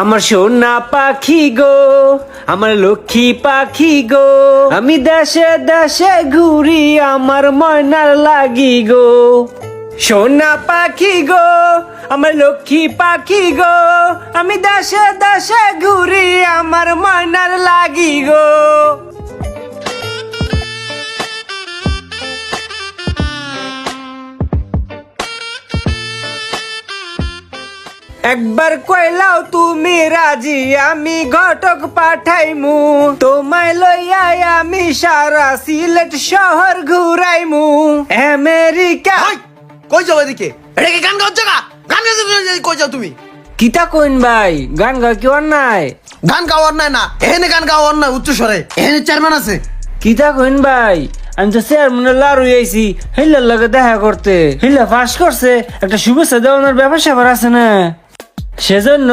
আমার সোনা পাখি গো, আমার লক্ষ্মী পাখি গো, আমি দেশে দেশে ঘুরি আমার ময়নার লাগি গো। সোনা পাখি গো, আমার লক্ষ্মী পাখি গো, আমি দেশে দেশে ঘুরি আমার ময়নার লাগি গো। একবার কইলাও তুমি রাজি, আমি ঘটক পাঠাইমু, তোমায় লইয়া আমি সারা সিলেট শহর ঘুরাইমু। আমেরিকা ওই, কই যাও এদিকে? এটা কি গান গাওয়ার জায়গা? গান গাইতে কই যাও তুমি? কিতা কইন ভাই, গান গা কি অন্যায়? গান গাওয়ার নাই না, এখানে গান গাওয়ার নাই উচ্চ স্বরে। এখানে চেয়ারম্যান আছে। কিতা কইন ভাই, আমি তো চেয়ারম্যানের লারু আইছি, হিল্লার লগে দেখা করতে। হিল্লা ফাঁস করছে, একটা শুভেচ্ছা দেওয়ানোর ব্যাপার স্যাপার আছে না, সেজন্য